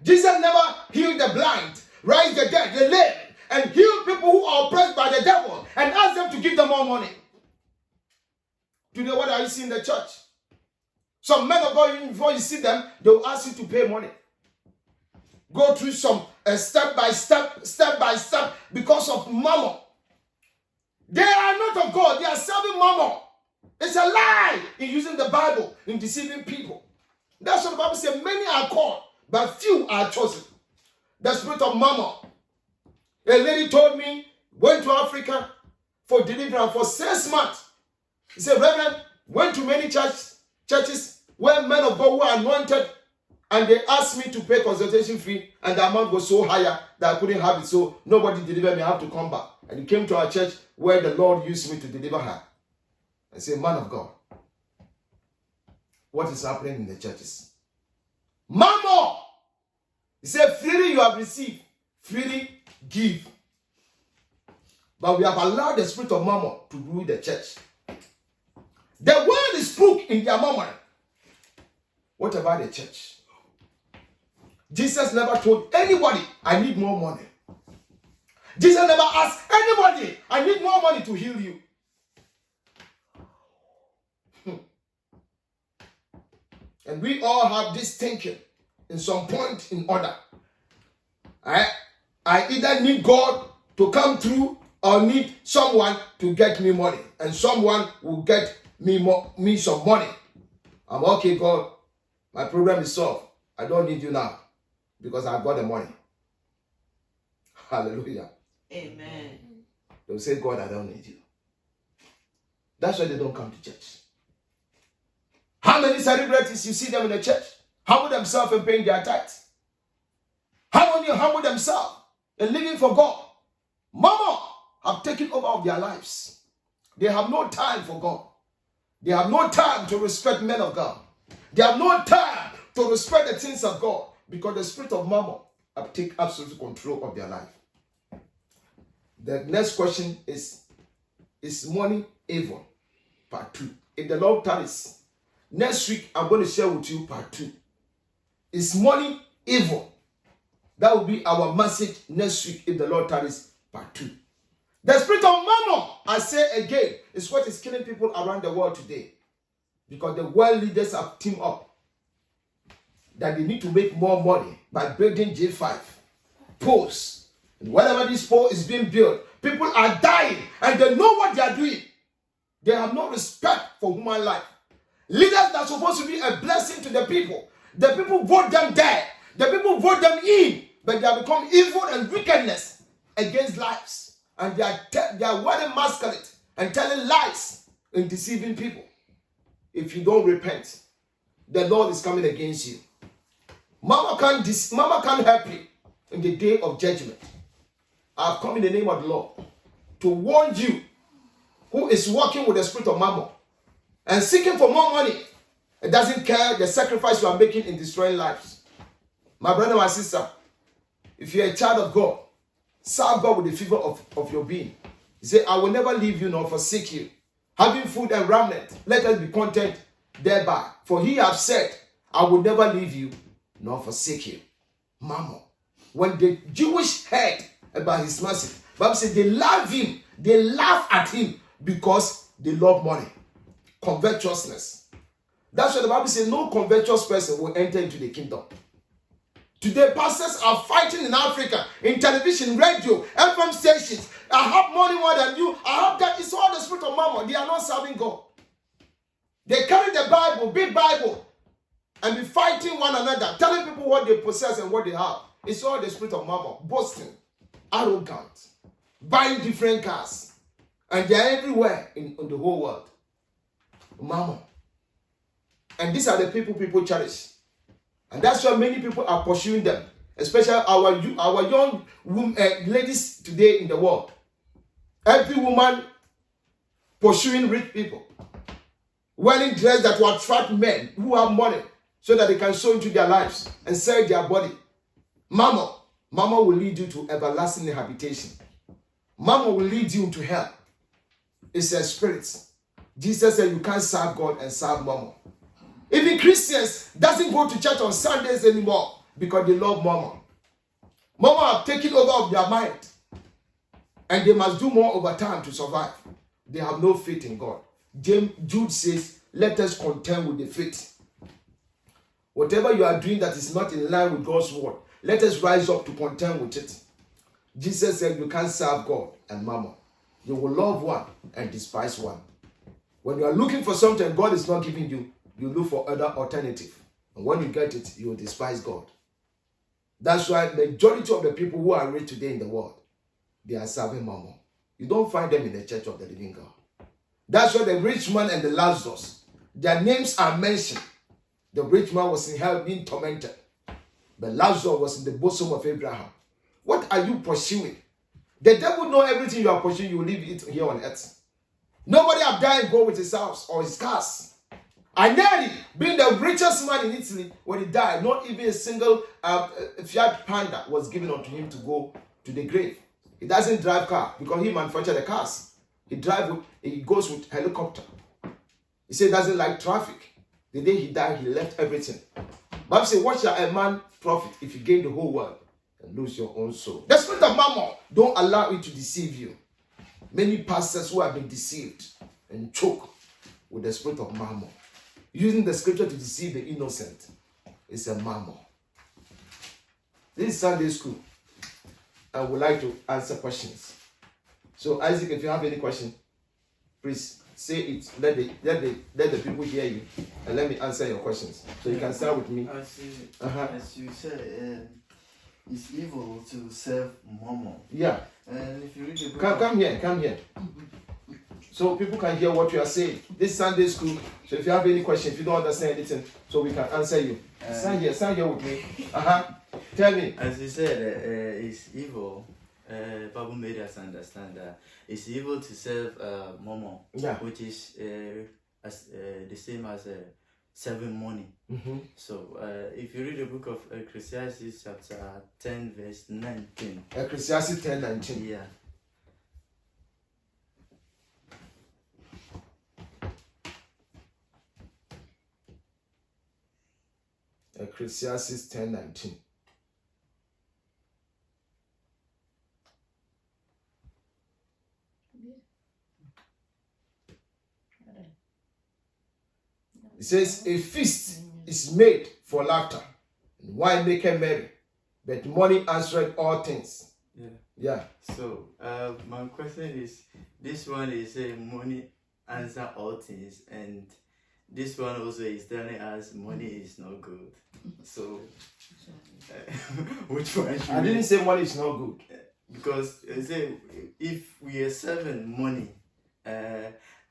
Speaker 1: Jesus never healed the blind, raised the dead, the lame, and healed people who are oppressed by the devil and asked them to give them more money. Today, what are you seeing in the church? Some men of God, before you see them, they will ask you to pay money. Go through some step by step, because of mammon. They are not of God. They are serving mammon. It's a lie in using the Bible in deceiving people. That's what the Bible says. Many are called, but few are chosen. The spirit of mammon. A lady told me, went to Africa for deliverance for 6 months. He said, Reverend, went to many churches where men of God were anointed, and they asked me to pay consultation fee, and the amount was so higher that I couldn't have it, so nobody delivered me. I have to come back. And he came to our church where the Lord used me to deliver her. I said, man of God, what is happening in the churches? Mammon! He said, freely you have received, freely give. But we have allowed the spirit of mammon to rule the church. The word is spoken in their mammon. What about the church? Jesus never told anybody, I need more money. Jesus never asked anybody, I need more money to heal you. And we all have this thinking in some point in order. I either need God to come through or need someone to get me money. And someone will get me some money. I'm okay, God. My problem is solved. I don't need you now because I've got the money. Hallelujah.
Speaker 3: Amen.
Speaker 1: They'll say, God, I don't need you. That's why they don't come to church. How many celebrities you see them in the church? Humble themselves and paying their tithes. How many humble themselves and living for God? Mama have taken over of their lives. They have no time for God. They have no time to respect men of God. They have no time to respect the things of God because the spirit of Mammon have taken absolute control of their life. The next question is money evil? Part 2. If the Lord tarries, next week I'm going to share with you part 2. Is money evil? That will be our message next week if the Lord tarries, part 2. The spirit of Mammon, I say again, is what is killing people around the world today. Because the world leaders have teamed up that they need to make more money by building J5 poles. And whenever this pole is being built, people are dying and they know what they are doing. They have no respect for human life. Leaders that are supposed to be a blessing to the people vote them dead. The people vote them in, but they have become evil and wickedness against lives. And they are wearing masquerade and telling lies and deceiving people. If you don't repent, the Lord is coming against you. Mama can't help you in the day of judgment. I have come in the name of the Lord to warn you who is walking with the spirit of Mammon and seeking for more money. It doesn't care the sacrifice you are making in destroying lives. My brother, my sister, if you're a child of God, serve God with the fever of your being. He said, I will never leave you nor forsake you. Having food and raiment, let us be content thereby. For he has said, I will never leave you nor forsake you. Mammon. When the Jewish heard about his mercy, Bible said they love him, they laugh at him because they love money. Covetousness. That's why the Bible says no covetous person will enter into the kingdom. Today, pastors are fighting in Africa, in television, radio, FM stations. I have money more than you. I have that. It's all the spirit of mammon. They are not serving God. They carry the Bible, big Bible, and be fighting one another, telling people what they possess and what they have. It's all the spirit of mammon, boasting, arrogant, buying different cars, and they are everywhere in the whole world. Mammon. And these are the people cherish. And that's why many people are pursuing them, especially our young ladies today in the world. Every woman pursuing rich people, wearing dresses that will attract men who have money so that they can sow into their lives and sell their body. Mama will lead you to everlasting habitation. Mama will lead you into hell. It's a spirit. Jesus said you can't serve God and serve Mama. Even Christians doesn't go to church on Sundays anymore because they love Mama. Mama have taken over of their mind. And they must do more overtime to survive. They have no faith in God. Jude says, let us contend with the faith. Whatever you are doing that is not in line with God's word, let us rise up to contend with it. Jesus said you can't serve God and Mama. You will love one and despise one. When you are looking for something God is not giving you, you look for other alternative. And when you get it, you will despise God. That's why the majority of the people who are rich today in the world, they are serving Mammon. You don't find them in the church of the living God. That's why the rich man and the Lazarus, their names are mentioned. The rich man was in hell being tormented. But Lazarus was in the bosom of Abraham. What are you pursuing? The devil knows everything you are pursuing, you will leave it here on earth. Nobody have died and go with his house or his cars. Agnelli, being the richest man in Italy, when he died, not even a single Fiat Panda was given unto him to go to the grave. He doesn't drive car because he manufactured the cars. He goes with helicopter. He said he doesn't like traffic. The day he died, he left everything. Bible says, what shall a man profit if you gain the whole world and lose your own soul? The spirit of Mammon, don't allow it to deceive you. Many pastors who have been deceived and choked with the spirit of Mammon, using the scripture to deceive the innocent, is a Mammon. This is Sunday school. I would like to answer questions. So Isaac, if you have any question, please say it. Let the people hear you, and let me answer your questions. So you can start with me.
Speaker 4: As you said, it's evil to serve Mammon.
Speaker 1: Yeah.
Speaker 4: And if you read the book,
Speaker 1: come here. So people can hear what you are saying. This Sunday school. So if you have any question, if you don't understand anything, so we can answer you. Stand here with me. Tell me.
Speaker 4: As you said, it's evil. Bible made us understand that it's evil to serve Mammon, which is the same as serving money.
Speaker 1: Mm-hmm.
Speaker 4: So if you read the book of Ecclesiastes chapter 10 verse 19.
Speaker 1: Ecclesiastes 10:19.
Speaker 4: Yeah.
Speaker 1: Ecclesiastes 10:19. It says, a feast is made for laughter, and wine maketh merry, but money answered all things. Yeah.
Speaker 4: So, my question is, this one is saying money answer all things, and this one also is telling us money is not good. So, which one should
Speaker 1: I didn't say money is not good.
Speaker 4: Because if we are serving money,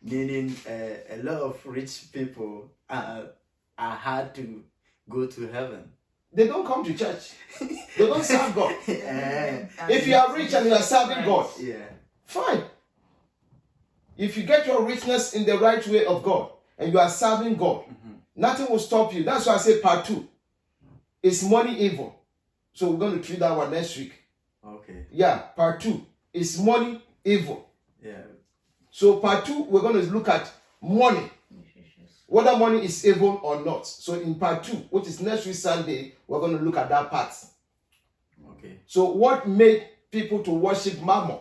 Speaker 4: meaning a lot of rich people are hard to go to heaven.
Speaker 1: They don't come to church. They don't serve God. If you are rich and you are serving God, fine. If you get your richness in the right way of God and you are serving God, nothing will stop you. That's why I say part 2. Is money evil? So we're going to treat that one next week.
Speaker 4: Okay.
Speaker 1: Yeah, part 2. Is money evil?
Speaker 4: Yeah.
Speaker 1: So part 2, we're going to look at money. Whether money is evil or not. So in part 2, which is next week Sunday, we're going to look at that part.
Speaker 4: Okay.
Speaker 1: So what made people to worship Mammon?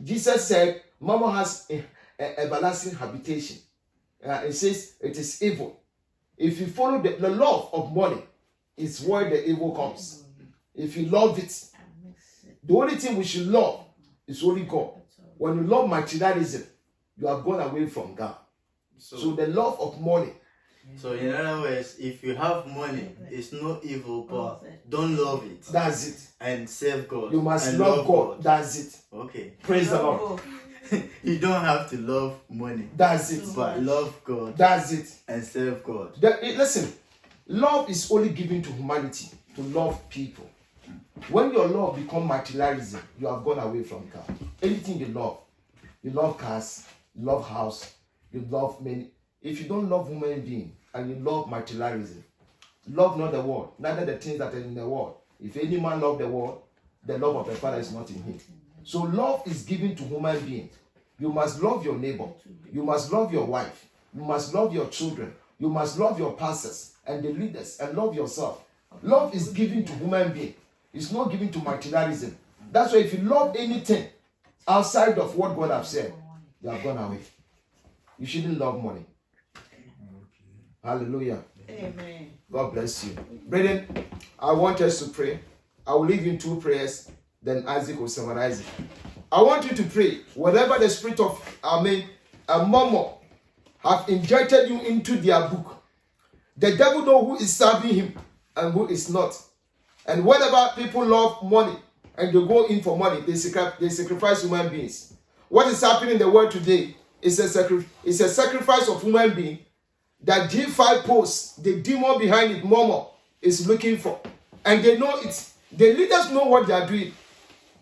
Speaker 1: Jesus said Mammon has everlasting habitation. It says it is evil. If you follow the love of money, it's where the evil comes. If you love it, the only thing we should love is only God. When you love materialism, you have gone away from God. So the love of money.
Speaker 4: So in other words, if you have money, it's no evil, but don't love it.
Speaker 1: That's it.
Speaker 4: And serve God.
Speaker 1: You must
Speaker 4: and
Speaker 1: love God. That's it.
Speaker 4: Okay.
Speaker 1: Praise the Lord.
Speaker 4: You don't have to love money.
Speaker 1: That's it.
Speaker 4: But love God.
Speaker 1: That's it.
Speaker 4: And serve God.
Speaker 1: Listen, love is only given to humanity, to love people. When your love becomes materialism, you have gone away from God. Anything you love cars, you love house, you love many. If you don't love human being and you love materialism, love not the world, neither the things that are in the world. If any man love the world, the love of the Father is not in him. So love is given to human being. You must love your neighbor. You must love your wife. You must love your children. You must love your pastors and the leaders and love yourself. Love is given to human being. It's not given to materialism. That's why if you love anything outside of what God has said, you have gone away. You shouldn't love money. Hallelujah.
Speaker 3: Amen.
Speaker 1: God bless you. Brethren, I want us to pray. I will leave you in 2 prayers, then Isaac will summarize it. I want you to pray. Whatever the spirit of, murmur have injected you into their book, the devil knows who is serving him and who is not. And whenever people love money and they go in for money, they sacrifice human beings. What is happening in the world today is a sacrifice of human being that G5 posts, the demon behind it, murmur, is looking for. And they know it. The leaders know what they are doing.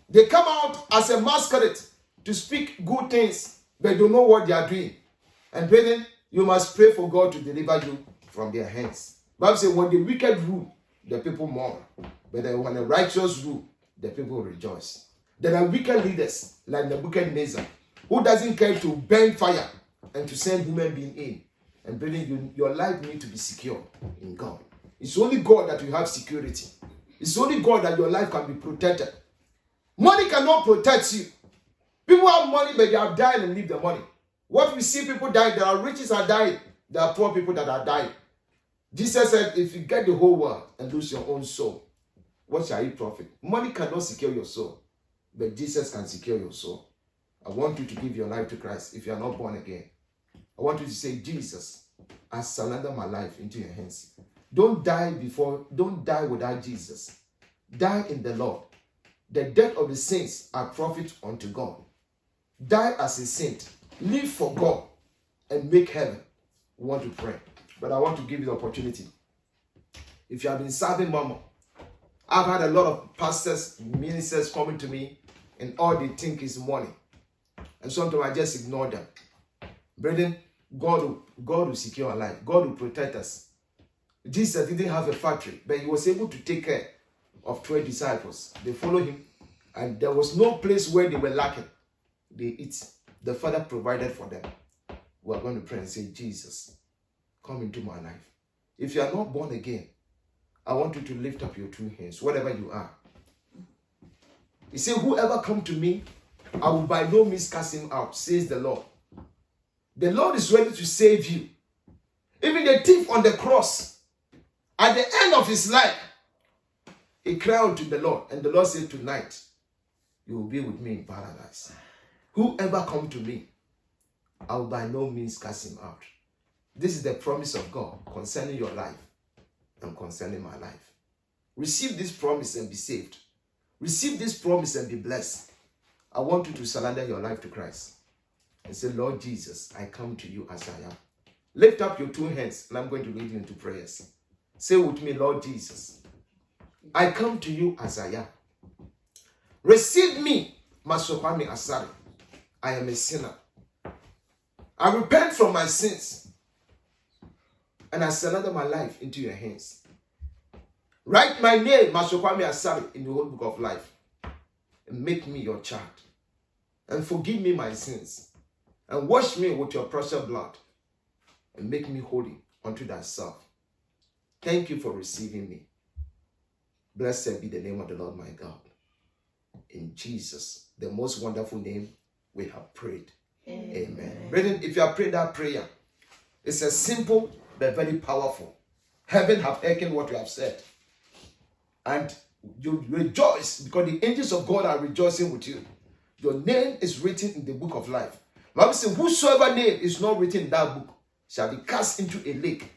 Speaker 1: They come out as a masquerade to speak good things, but they don't know what they are doing. And brethren, you must pray for God to deliver you from their hands. The Bible says, when the wicked rule, the people mourn. But then when the righteous rule, the people rejoice. There are wicked leaders, like Nebuchadnezzar, who doesn't care to burn fire and to send human beings in. And brethren, your life needs to be secure in God. It's only God that will have security. It's only God that your life can be protected. Money cannot protect you. People have money, but they have died and leave the money. What we see people dying, there are riches are dying. There are poor people that are dying. Jesus said, if you get the whole world and lose your own soul, what shall it profit? Money cannot secure your soul, but Jesus can secure your soul. I want you to give your life to Christ if you are not born again. I want you to say, Jesus, I surrender my life into your hands. Don't die without Jesus. Die in the Lord. The death of the saints are profit unto God. Die as a saint. Live for God and make heaven. We want to pray. But I want to give you the opportunity. If you have been serving Mama, I've had a lot of pastors, ministers coming to me, and all they think is money. And sometimes I just ignore them. Brethren, God will secure our life. God will protect us. Jesus didn't have a factory, but he was able to take care of 12 disciples. They followed him, and there was no place where they were lacking. They eat. The Father provided for them. We are going to pray and say, Jesus, come into my life. If you are not born again, I want you to lift up your 2 hands, whatever you are. He said, whoever come to me, I will by no means cast him out, says the Lord. The Lord is ready to save you. Even the thief on the cross, at the end of his life, he cried unto the Lord, and the Lord said, tonight, you will be with me in paradise. Whoever come to me, I will by no means cast him out. This is the promise of God concerning your life and concerning my life. Receive this promise and be saved. Receive this promise and be blessed. I want you to surrender your life to Christ and say, Lord Jesus, I come to you as I am. Lift up your 2 hands, and I'm going to lead you into prayers. Say with me, Lord Jesus, I come to you as I am. Receive me, Masokwame Asare. I am a sinner. I repent from my sins, and I surrender my life into your hands. Write my name, Masokwame Asare, in the whole book of life, and make me your child. And forgive me my sins, and wash me with your precious blood, and make me holy unto thyself. Thank you for receiving me. Blessed be the name of the Lord my God. In Jesus, the most wonderful name, we have prayed. Amen. Brethren, if you are praying that prayer, it's a simple but very powerful. Heaven have hearkened what you have said. And you rejoice because the angels of God are rejoicing with you. Your name is written in the book of life. Bible says, whosoever name is not written in that book shall be cast into a lake,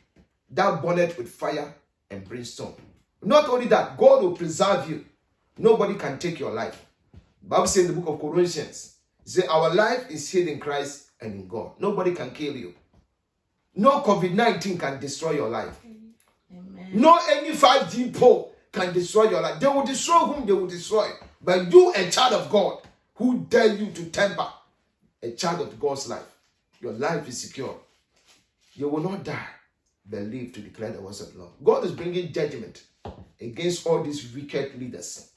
Speaker 1: that burneth with fire and brimstone. Not only that, God will preserve you. Nobody can take your life. The Bible says in the book of Colossians, it says, our life is hid in Christ and in God. Nobody can kill you. No COVID-19 can destroy your life.
Speaker 3: Amen.
Speaker 1: No any 5G pole can destroy your life. They will destroy whom they will destroy. But you, a child of God, who dare you to temper a child of God's life? Your life is secure. You will not die, but live to declare the words of the Lord. God is bringing judgment against all these wicked leaders.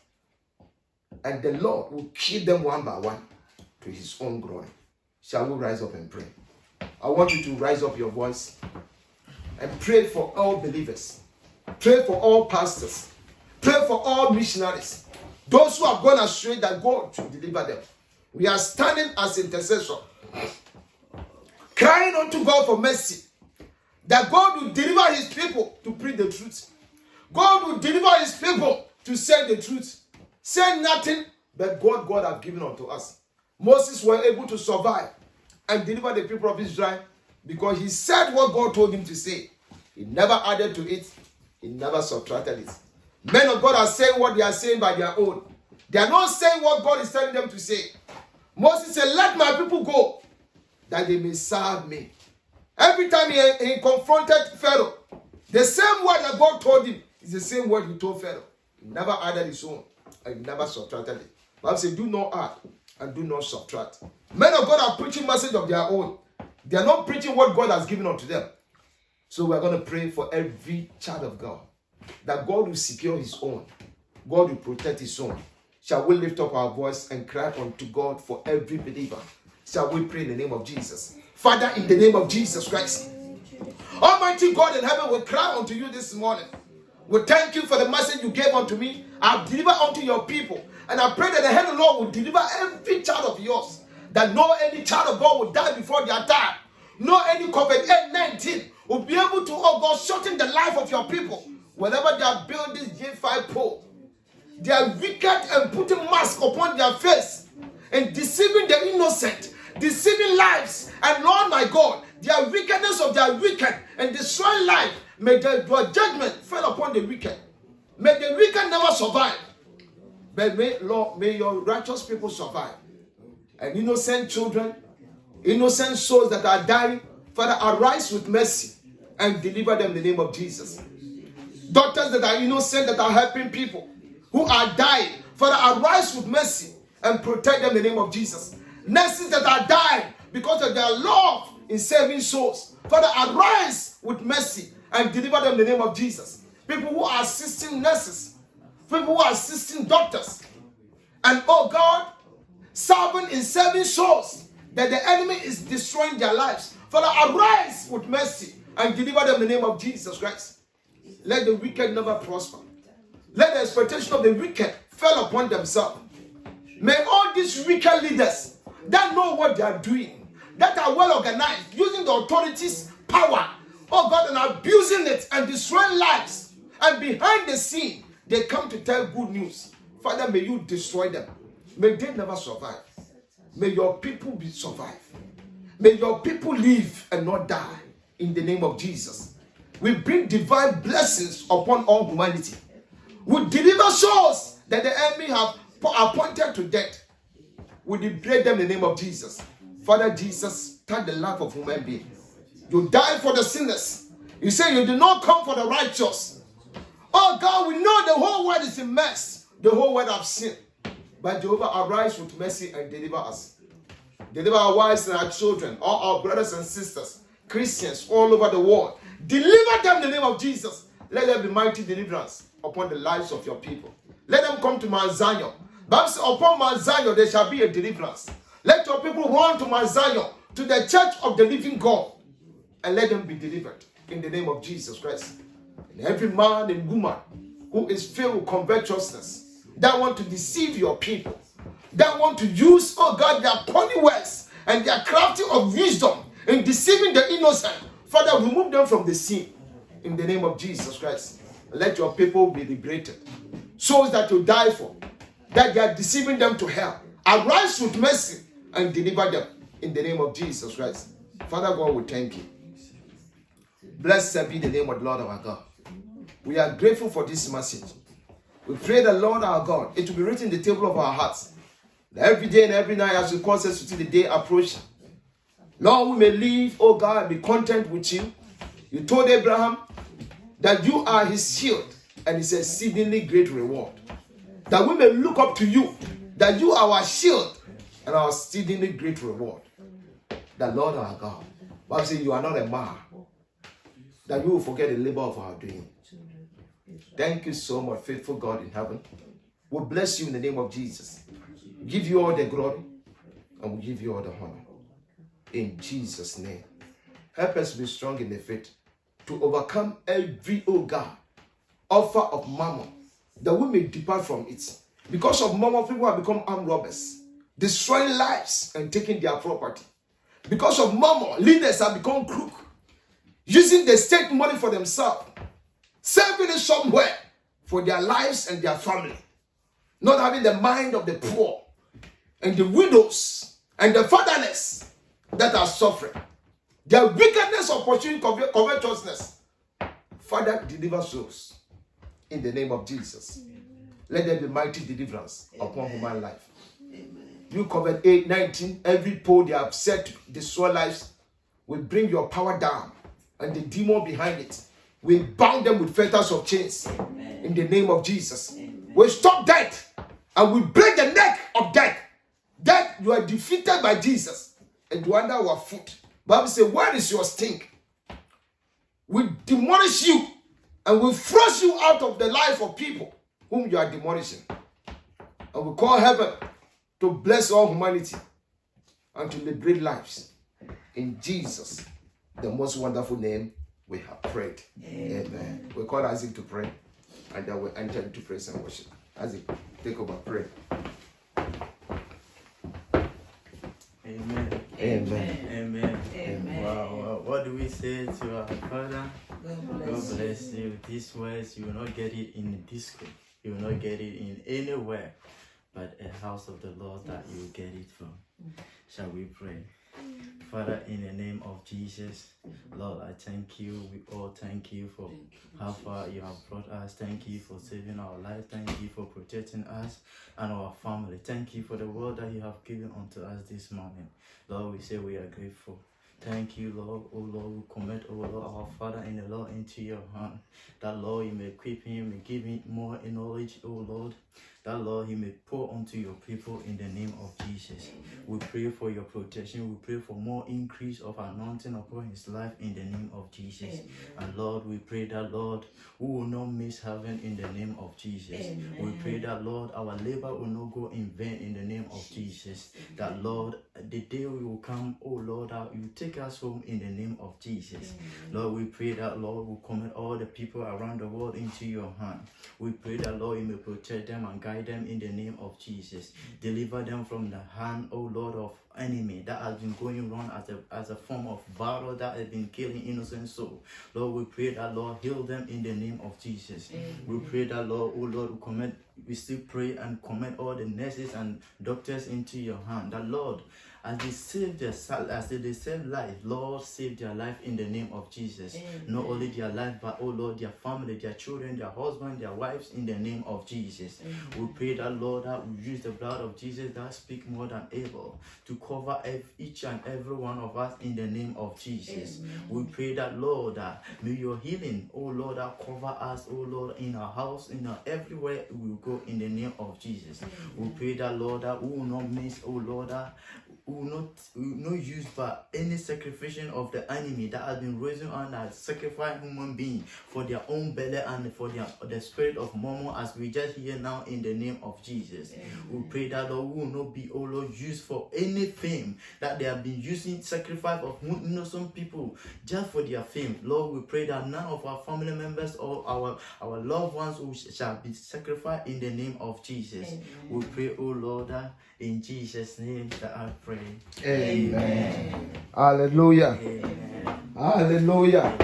Speaker 1: And the Lord will kill them one by one to his own glory. Shall we rise up and pray? I want you to rise up your voice and pray for all believers. Pray for all pastors. Pray for all missionaries. Those who have gone astray, that God should deliver them. We are standing as intercessor, crying unto God for mercy, that God will deliver his people to preach the truth. God will deliver his people to say the truth. Say nothing but God have given unto us. Moses was able to survive and deliver the people of Israel because he said what God told him to say. He never added to it. He never subtracted it. Men of God are saying what they are saying by their own. They are not saying what God is telling them to say. Moses said, let my people go, that they may serve me. Every time he confronted Pharaoh, the same word that God told him is the same word he told Pharaoh. He never added his own, and he never subtracted it. The Bible says, do not add and do not subtract. Men of God are preaching message of their own. They are not preaching what God has given unto them. So we are going to pray for every child of God, that God will secure his own. God will protect his own. Shall we lift up our voice and cry unto God for every believer? Shall we pray in the name of Jesus? Father, in the name of Jesus Christ, Almighty God in heaven, we cry unto you this morning. We thank you for the message you gave unto me. I have delivered unto your people. And I pray that the hand of the Lord will deliver every child of yours. That no any child of God will die before their time. No any COVID-19 will be able to, oh God, shorten the life of your people. Whenever they are building this J5 pole, they are wicked and putting mask upon their face and deceiving the innocent, deceiving lives. And Lord my God, their wickedness of their wicked and destroying life, may your judgment fall upon the wicked. May the wicked never survive. But may your righteous people survive. And innocent children, innocent souls that are dying, Father, arise with mercy and deliver them in the name of Jesus. Doctors that are innocent, that are helping people who are dying, Father, arise with mercy and protect them in the name of Jesus. Nurses that are dying because of their love in saving souls, Father, arise with mercy and deliver them in the name of Jesus. People who are assisting nurses, people who are assisting doctors, and oh God, serving in saving souls that the enemy is destroying their lives. Father, arise with mercy and deliver them in the name of Jesus Christ. Let the wicked never prosper. Let the expectation of the wicked fall upon themselves. May all these wicked leaders that know what they are doing, that are well organized, using the authorities' power, oh God, and abusing it and destroying lives, and behind the scene, they come to tell good news. Father, may you destroy them. May they never survive. May your people survive. May your people live and not die in the name of Jesus. We bring divine blessings upon all humanity. We deliver souls that the enemy have appointed to death. We liberate them in the name of Jesus. Father Jesus, touch the life of human beings. You died for the sinners. You say you did not come for the righteous. Oh God, we know the whole world is in mess. The whole world have sinned. But Jehovah, arise with mercy and deliver us. Deliver our wives and our children, all our brothers and sisters, Christians all over the world. Deliver them in the name of Jesus. Let there be mighty deliverance upon the lives of your people. Let them come to Mount Zion. Bible says, upon Mount Zion there shall be a deliverance. Let your people run to Mount Zion, to the church of the living God, and let them be delivered in the name of Jesus Christ. And every man and woman who is filled with covetousness, that want to deceive your people, that want to use, oh God, their cunning words and their crafty of wisdom in deceiving the innocent. Father, remove them from the sin in the name of Jesus Christ. Let your people be liberated. Souls that you die for, that they are deceiving them to hell. Arise with mercy and deliver them in the name of Jesus Christ. Father God, we thank you. Blessed be the name of the Lord our God. We are grateful for this message. We pray the Lord our God, it will be written in the table of our hearts. That every day and every night as we cause us to see the day approaching. Lord, we may live, oh God, and be content with you. You told Abraham that you are his shield and his exceedingly great reward. That we may look up to you, that you are our shield and our exceedingly great reward. The Lord our God. Bible says you are not a man, that you will forget the labor of our doing. Thank you so much, faithful God in heaven. We bless you in the name of Jesus. We give you all the glory and we give you all the honor. In Jesus' name. Help us be strong in the faith to overcome every, oh God, offer of mammon, that we may depart from it. Because of mammon, people have become armed robbers, destroying lives and taking their property. Because of mammon, leaders have become crook, using the state money for themselves, saving it somewhere for their lives and their family, not having the mind of the poor and the widows and the fatherless that are suffering. Their wickedness of pursuing covetousness. Father, deliver souls in the name of Jesus. Let there be mighty deliverance upon human life. You covered 8:19. Every pole they have set to destroy lives will bring your power down, and the demon behind it will bound them with fetters of chains. In the name of Jesus. We stop death and we break the neck of death. Death, you are defeated by Jesus and you are under our foot. Bible says, where is your stink? We demolish you and we thrust you out of the life of people whom you are demolishing. And we call heaven to bless all humanity and to liberate lives. In Jesus, the most wonderful name, we have prayed. Amen. We call Isaac to pray, and then we enter into praise and worship. Isaac, take over, pray.
Speaker 4: Amen.
Speaker 1: Amen.
Speaker 4: Amen.
Speaker 3: Amen.
Speaker 4: Wow. What do we say to our Father? God bless you. These words, you will not get it in a disco. You will not get it in anywhere but a house of the Lord that you will get it from. Shall we pray? Father, in the name of Jesus, Lord, I thank you. We all thank you for how far you have brought us. Thank you for saving our life. Thank you for protecting us and our family. Thank you for the word that you have given unto us this morning. Lord, we say we are grateful. Thank you, Lord. Oh, Lord, we commit, oh, Lord, our Father in the Lord into your hand. That, Lord, you may equip him, may give him more knowledge, oh, Lord. That, Lord, he may pour unto your people in the name of Jesus. We pray for your protection. We pray for more increase of anointing upon his life in the name of Jesus. Amen. And, Lord, we pray that, Lord, we will not miss heaven in the name of Jesus. Amen. We pray that, Lord, our labor will not go in vain in the name of Jesus. That, Lord, the day we will come, oh, Lord, that you take us home in the name of Jesus. Amen. Lord, we pray that, Lord, we commit all the people around the world into your hand. We pray that, Lord, you may protect them and guide them in the name of Jesus. Deliver them from the hand, oh Lord, of enemy that has been going wrong as a form of virus that has been killing innocent souls. Lord, we pray that, Lord, heal them in the name of Jesus. Amen. We pray that, Lord, oh Lord, we still pray and commit all the nurses and doctors into your hand. That, Lord, as they save life, Lord, save their life in the name of Jesus. Amen. Not only their life, but, oh Lord, their family, their children, their husband, their wives, in the name of Jesus. Amen. We pray that, Lord, that we use the blood of Jesus that speak more than able to cover each and every one of us in the name of Jesus. Amen. We pray that, Lord, that may your healing, oh Lord, that cover us, oh Lord, in our house, everywhere we will go in the name of Jesus. Amen. We pray that, Lord, that we will not miss, oh Lord, that we will not use by any sacrifice of the enemy that has been raising on as sacrifice human being for their own belly and for the spirit of mammon, as we just hear now in the name of Jesus. Amen. We pray that, Lord, we will not be, oh Lord, used for any fame that they have been using sacrifice of innocent people just for their fame. Lord, we pray that none of our family members or our loved ones shall be sacrificed in the name of Jesus. Amen. We pray, oh Lord, that in Jesus' name that I pray. glory.
Speaker 1: Amen. Hallelujah.
Speaker 4: Amen.
Speaker 1: Hallelujah.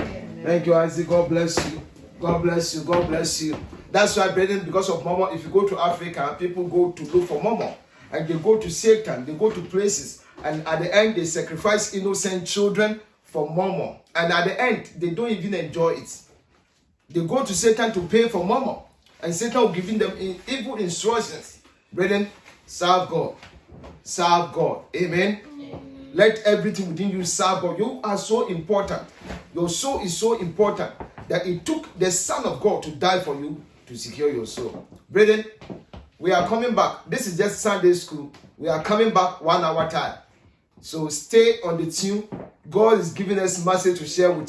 Speaker 1: Thank you, Isaac. God bless you. God bless you. God bless you. That's why, brethren, because of Momo, if you go to Africa, people go to look for Momo. And they go to Satan, they go to places. And at the end, they sacrifice innocent children for Momo. And at the end, they don't even enjoy it. They go to Satan to pay for Momo. And Satan will give them evil instructions. Brethren, serve God. Serve God. Amen. Let everything within you serve God. You are so important. Your soul is so important that it took the Son of God to die for you to secure your soul. Brethren, we are coming back. This is just Sunday school. We are coming back 1 hour time. So stay on the tune. God is giving us message to share with you.